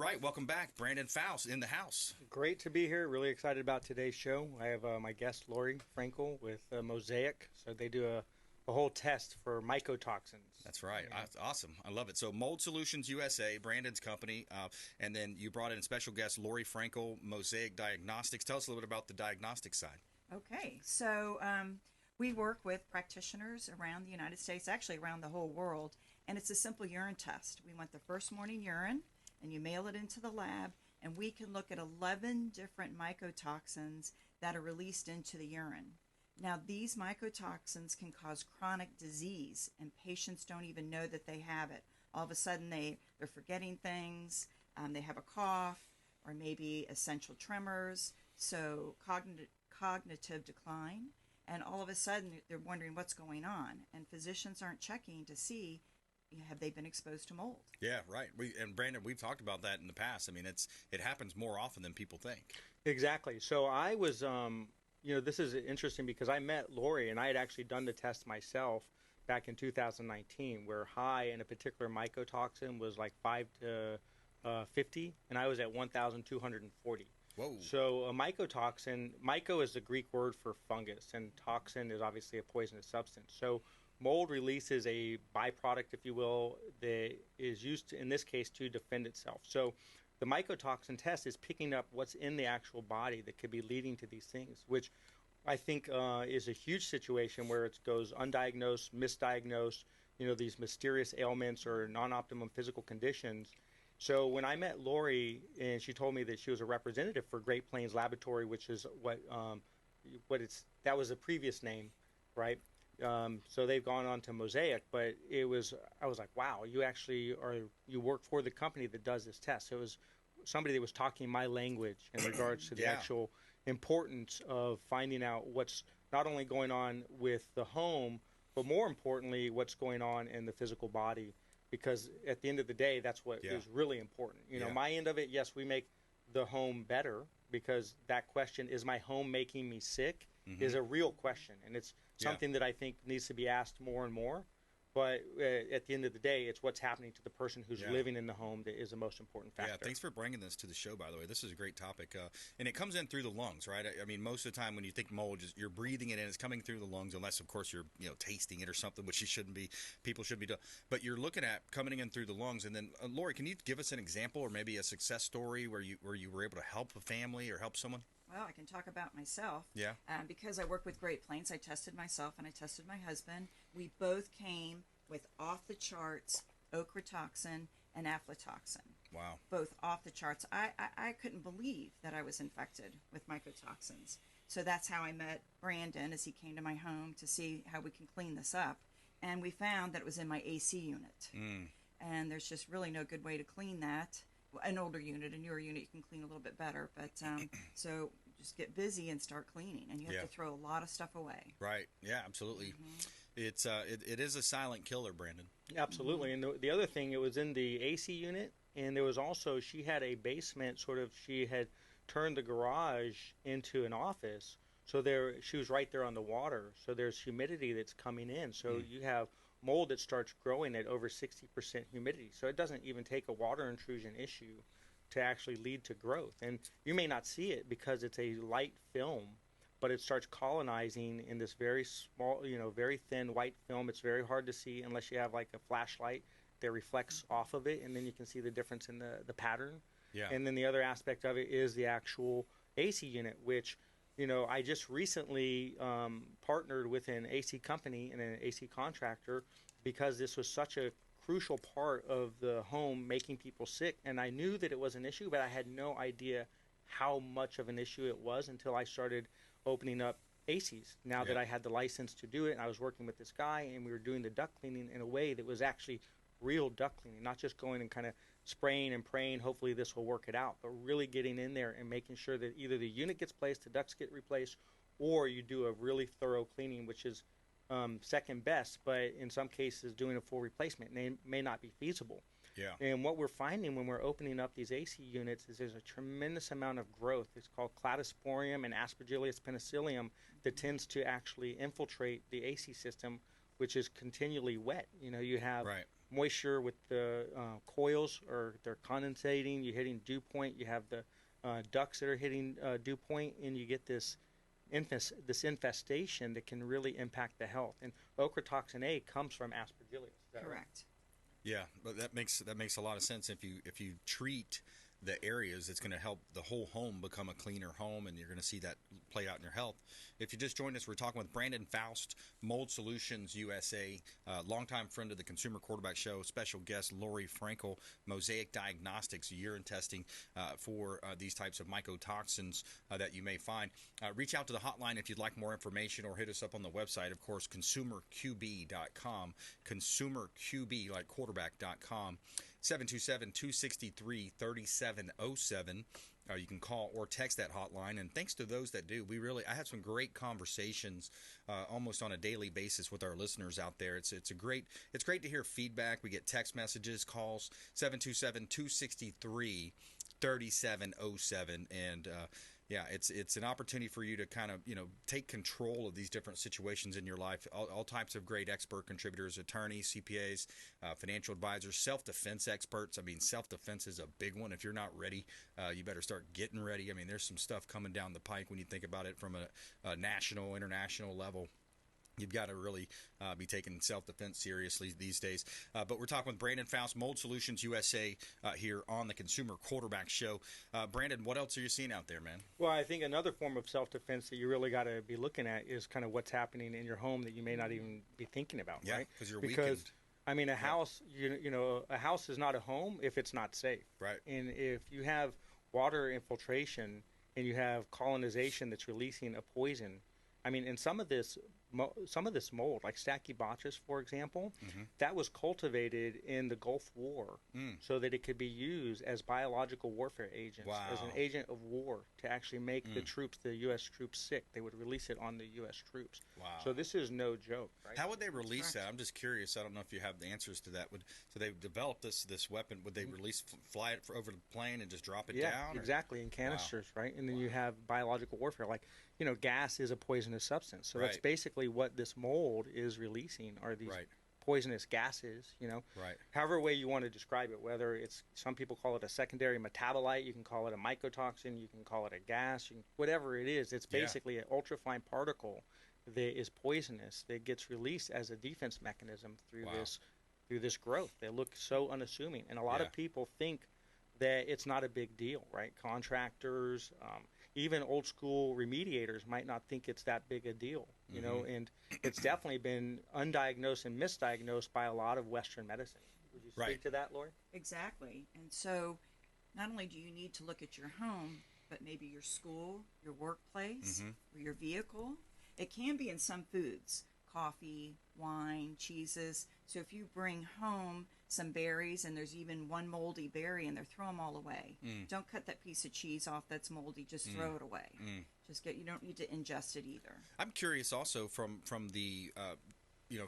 right, welcome back. Brandon Faust in the house. Great to be here. Really excited about today's show. I have my guest, Lorri Franckle, with Mosaic. So they do a whole test for mycotoxins. That's right. Awesome. I love it. So Mold Solutions USA, Brandon's company, and then you brought in special guest Lorri Franckle, Mosaic Diagnostics. Tell us a little bit about the diagnostic side. Okay, so we work with practitioners around the United States, actually around the whole world, and it's a simple urine test. We want the first morning urine, and you mail it into the lab, and we can look at 11 different mycotoxins that are released into the urine. Now, these mycotoxins can cause chronic disease, and patients don't even know that they have it. All of a sudden, they're forgetting things, they have a cough, or maybe essential tremors, so cognitive decline, and all of a sudden, they're wondering what's going on, and physicians aren't checking to see have they been exposed to mold. Yeah, right. And Brandon, we've talked about that in the past. I mean, it happens more often than people think. Exactly. So I was, this is interesting because I met Lorri, and I had actually done the test myself back in 2019, where high in a particular mycotoxin was like 5 to 50, and I was at 1,240. Whoa. So a mycotoxin, myco is the Greek word for fungus, and toxin is obviously a poisonous substance. So mold releases a byproduct, if you will, that is used in this case to defend itself. So the mycotoxin test is picking up what's in the actual body that could be leading to these things, which I think is a huge situation where it goes undiagnosed, misdiagnosed, these mysterious ailments or non-optimum physical conditions. So when I met Lorri, and she told me that she was a representative for Great Plains Laboratory, which is that was a previous name, right? So they've gone on to Mosaic, but I was like, wow, you work for the company that does this test. So it was somebody that was talking my language in regards to the actual importance of finding out what's not only going on with the home, but more importantly, what's going on in the physical body. Because at the end of the day, that's what is really important. My end of it, yes, we make the home better, because that question, is my home making me sick, is a real question. And it's something that I think needs to be asked more and more. But at the end of the day, it's what's happening to the person who's living in the home that is the most important factor. Yeah, thanks for bringing this to the show, by the way. This is a great topic. And it comes in through the lungs, right? I mean, most of the time when you think mold, you're breathing it in. It's coming through the lungs, unless, of course, you're tasting it or something, which you shouldn't be. People should be doing. But you're looking at coming in through the lungs. And then, Lorri, can you give us an example or maybe a success story where you were able to help a family or help someone? Well, I can talk about myself. Yeah. Because I work with Great Plains, I tested myself and I tested my husband. We both came with off-the-charts ochratoxin and aflatoxin. Wow. Both off the charts. I couldn't believe that I was infected with mycotoxins. So that's how I met Brandon, as he came to my home to see how we can clean this up. And we found that it was in my AC unit. And there's just really no good way to clean that. An older unit, a newer unit, you can clean a little bit better. But so just get busy and start cleaning. And you have to throw a lot of stuff away. Right. Yeah, absolutely. It is a silent killer, Brandon. Absolutely. And the other thing, it was in the AC unit, and there was also, she had a basement, she had turned the garage into an office. So she was right there on the water. So there's humidity that's coming in. So you have mold that starts growing at over 60% humidity. So it doesn't even take a water intrusion issue to actually lead to growth. And you may not see it because it's a light film, but it starts colonizing in this very small, very thin white film. It's very hard to see unless you have like a flashlight that reflects off of it, and then you can see the difference in the pattern. Yeah. And then the other aspect of it is the actual AC unit, which, I just recently partnered with an AC company and an AC contractor because this was such a crucial part of the home making people sick. And I knew that it was an issue, but I had no idea how much of an issue it was until I started opening up ACs. Now that I had the license to do it, and I was working with this guy, and we were doing the duct cleaning in a way that was actually real duct cleaning, not just going and kind of spraying and praying, hopefully this will work it out, but really getting in there and making sure that either the unit gets placed, the ducts get replaced, or you do a really thorough cleaning, which is second best, but in some cases doing a full replacement may not be feasible. Yeah. And what we're finding when we're opening up these AC units is there's a tremendous amount of growth. It's called cladosporium and Aspergillus penicillium that tends to actually infiltrate the AC system, which is continually wet. You have moisture with the coils, or they're condensating. You're hitting dew point. You have the ducks that are hitting dew point, and you get this infestation that can really impact the health. And ochratoxin A comes from Aspergillus. Is that right? Correct. Yeah, but that makes a lot of sense. If you treat the areas, it's going to help the whole home become a cleaner home, and you're going to see that play out in your health. If you just joined us, we're talking with Brandon Faust, Mold Solutions USA, longtime friend of the Consumer Quarterback Show, special guest Lorri Franckle, Mosaic Diagnostics, urine testing for these types of mycotoxins that you may find. Reach out to the hotline if you'd like more information, or hit us up on the website, of course, consumerqb.com, consumerqb, like quarterback.com. 727-263-3707. You can call or text that hotline, and thanks to those that do, I had some great conversations almost on a daily basis with our listeners out there. It's great to hear feedback. We get text messages, calls, 727-263-3707, and yeah, it's an opportunity for you to kind of, take control of these different situations in your life. All types of great expert contributors, attorneys, CPAs, financial advisors, self-defense experts. I mean, self-defense is a big one. If you're not ready, you better start getting ready. I mean, there's some stuff coming down the pike when you think about it from a national, international level. You've got to really be taking self-defense seriously these days. But we're talking with Brandon Faust, Mold Solutions USA, here on the Consumer Quarterback Show. Brandon, what else are you seeing out there, man? Well, I think another form of self-defense that you really got to be looking at is kind of what's happening in your home that you may not even be thinking about, Yeah, right? because you're weakened. I mean, a house, a house is not a home if it's not safe. Right. And if you have water infiltration and you have colonization that's releasing a poison, I mean, and some of this mold, like Stachybotrys, for example, that was cultivated in the Gulf War so that it could be used as biological warfare agents, as an agent of war to actually make the U.S. troops sick. They would release it on the U.S. troops. Wow. So this is no joke, right? How would they release that? I'm just curious. I don't know if you have the answers to that. So they developed this weapon. Would they fly it over the plane and just drop it down? Yeah, exactly, in canisters, right? And then you have biological warfare. Like, gas is a poisonous substance. So that's basically what this mold is releasing, are these poisonous gases, Right. However way you want to describe it, whether it's, some people call it a secondary metabolite, you can call it a mycotoxin, you can call it a gas, whatever it is, it's basically an ultrafine particle that is poisonous that gets released as a defense mechanism through this growth. They look so unassuming, and a lot of people think that it's not a big deal, right? Contractors, even old school remediators might not think it's that big a deal, and it's definitely been undiagnosed and misdiagnosed by a lot of Western medicine. Would you speak to that, Lorri? Exactly. And so not only do you need to look at your home, but maybe your school, your workplace, or your vehicle. It can be in some foods, coffee, wine, cheeses. So if you bring home some berries and there's even one moldy berry in there, throw them all away. Don't cut that piece of cheese off that's moldy. Just throw it away. You don't need to ingest it either. I'm curious also from the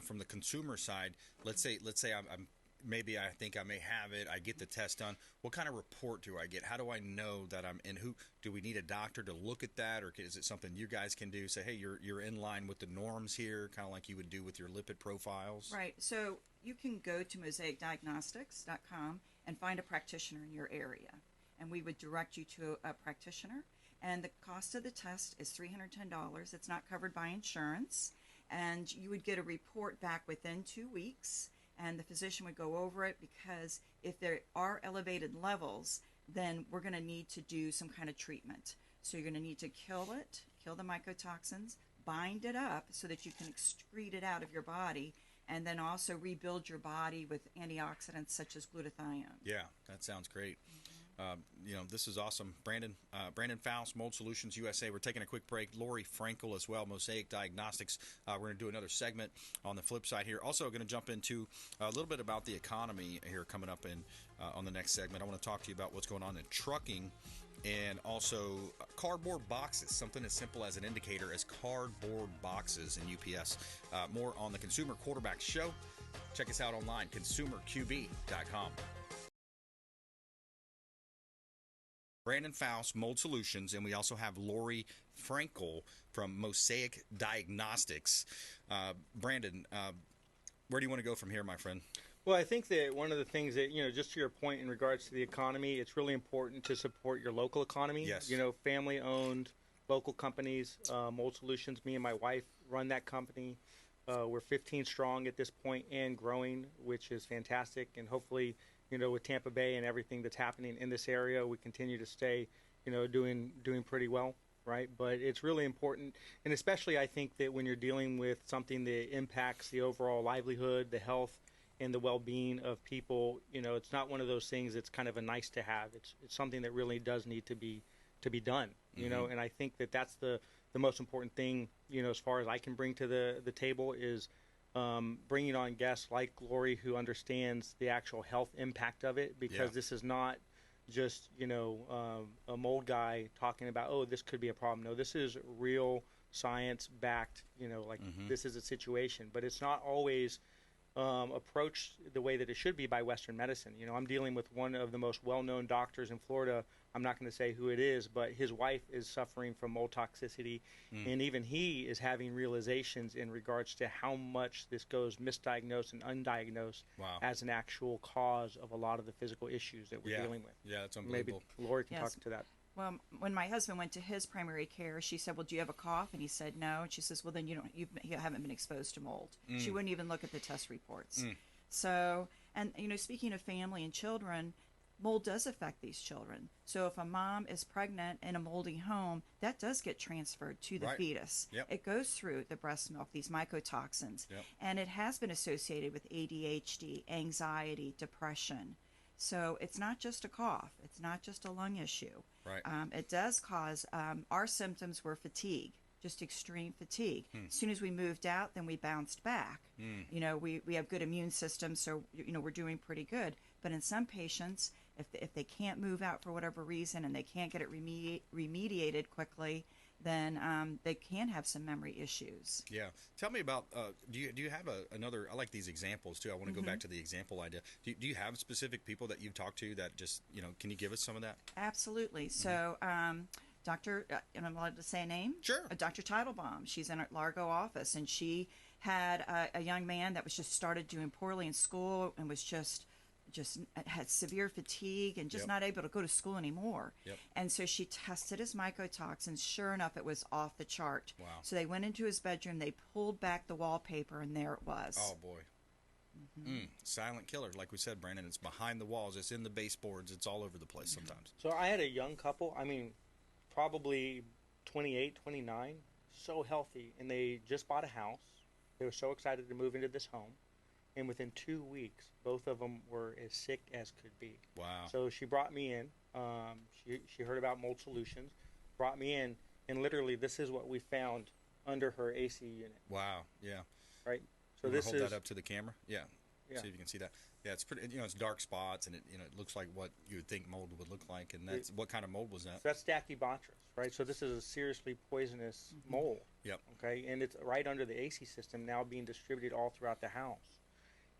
from the consumer side. Let's say I'm maybe I think I may have it. I get the test done. What kind of report do I get? How do I know that I'm in? Who do we need a doctor to look at that, or is it something you guys can do? Say, hey, you're in line with the norms here, kind of like you would do with your lipid profiles. Right. So you can go to mosaicdiagnostics.com and find a practitioner in your area, and we would direct you to a practitioner. And the cost of the test is $310. It's not covered by insurance, and you would get a report back within 2 weeks. And the physician would go over it, because if there are elevated levels, then we're going to need to do some kind of treatment. So you're going to need to kill the mycotoxins, bind it up so that you can excrete it out of your body, and then also rebuild your body with antioxidants such as glutathione. Yeah, that sounds great. This is awesome. Brandon Faust, Mold Solutions USA. We're taking a quick break. Lorri Franckle as well, Mosaic Diagnostics. We're going to do another segment on the flip side here. Also going to jump into a little bit about the economy here coming up on the next segment. I want to talk to you about what's going on in trucking, and also cardboard boxes, something as simple as an indicator as cardboard boxes in UPS. More on the Consumer Quarterback Show. Check us out online, consumerqb.com. Brandon Faust, Mold Solutions, and we also have Lorri Franckle from Mosaic Diagnostics. Brandon, where do you want to go from here, my friend? Well, I think that one of the things that, just to your point in regards to the economy, it's really important to support your local economy. Yes. Family owned, local companies. Mold Solutions, me and my wife run that company. We're 15 strong at this point and growing, which is fantastic. And hopefully, with Tampa Bay and everything that's happening in this area, we continue to stay, doing pretty well. Right. But it's really important. And especially I think that when you're dealing with something that impacts the overall livelihood, the health, and the well-being of people, it's not one of those things that's kind of a nice to have. It's something that really does need to be done, and I think that that's the most important thing, as far as I can bring to the table is bringing on guests like Lorri who understands the actual health impact of it, because this is not just, a mold guy talking about, oh, this could be a problem. No, this is real science backed, this is a situation, but it's not always approached the way that it should be by Western medicine. I'm dealing with one of the most well-known doctors in Florida. I'm not going to say who it is, but his wife is suffering from mold toxicity, and even he is having realizations in regards to how much this goes misdiagnosed and undiagnosed as an actual cause of a lot of the physical issues that we're dealing with. Yeah, it's unbelievable. Maybe Lorri can talk to that. Well, when my husband went to his primary care, she said, well, do you have a cough? And he said, no. And she says, well, then you haven't been exposed to mold. She wouldn't even look at the test reports. So, and, speaking of family and children, mold does affect these children. So if a mom is pregnant in a moldy home, that does get transferred to the fetus. Yep. It goes through the breast milk, these mycotoxins. Yep. And it has been associated with ADHD, anxiety, depression. So it's not just a cough. It's not just a lung issue. Right. It does cause, our symptoms were fatigue, just extreme fatigue. As soon as we moved out, then we bounced back. We have good immune systems, so, we're doing pretty good. But in some patients, if they can't move out for whatever reason and they can't get it remediated quickly, then they can have some memory issues. Yeah. Tell me about, do you have another, I like these examples too. I want to go back to the example idea. Do you have specific people that you've talked to that just, can you give us some of that? Absolutely. So, Dr., and I'm allowed to say a name? Sure. Dr. Teitelbaum. She's in our Largo office, and she had a young man that was just started doing poorly in school and was just had severe fatigue and just not able to go to school anymore. Yep. And so she tested his mycotoxins. Sure enough, it was off the chart. Wow. So they went into his bedroom, they pulled back the wallpaper, and there it was. Oh, boy. Silent killer. Like we said, Brandon, it's behind the walls. It's in the baseboards. It's all over the place sometimes. So I had a young couple, probably 28, 29, so healthy, and they just bought a house. They were so excited to move into this home. And within 2 weeks, both of them were as sick as could be. Wow. So she brought me in. She heard about Mold Solutions, brought me in, and literally this is what we found under her AC unit. Wow. Yeah. Right? So You wanna this hold is... that up to the camera? Yeah. See if you can see that. Yeah, it's pretty, it's dark spots, and it looks like what you would think mold would look like. And that's, what kind of mold was that? So that's Stachybotrys, right? So this is a seriously poisonous mold. Yep. Okay? And it's right under the AC system now being distributed all throughout the house.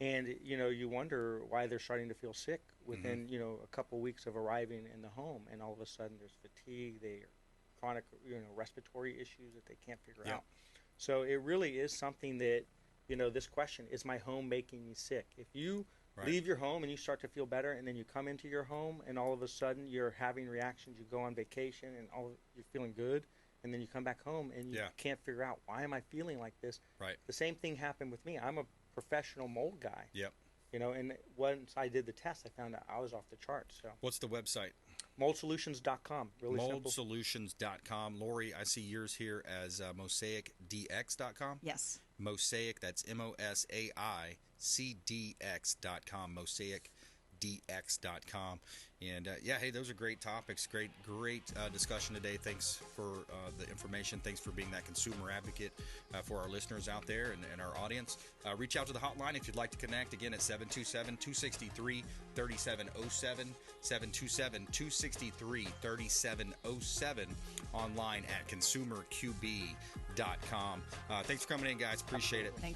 And, you wonder why they're starting to feel sick within, a couple weeks of arriving in the home. And all of a sudden there's fatigue, they're chronic, respiratory issues that they can't figure out. So it really is something that, this question, is my home making me sick? If you leave your home and you start to feel better, and then you come into your home and all of a sudden you're having reactions, you go on vacation and you're feeling good, and then you come back home and you can't figure out, why am I feeling like this? Right. The same thing happened with me. I'm a professional mold guy. Yep. And once I did the test, I found out I was off the charts. So what's the website? moldsolutions.com. Really simple. moldsolutions.com. Lorri, I see yours here as mosaicdx.com. Yes. Mosaic, that's MOSAICDX.com. mosaicdx.com. And hey, those are great topics. Great discussion today. Thanks for the information. Thanks for being that consumer advocate for our listeners out there and our audience. Reach out to the hotline if you'd like to connect. Again, at 727-263-3707, 727-263-3707, online at consumerqb.com. Thanks for coming in, guys. Appreciate it. Thank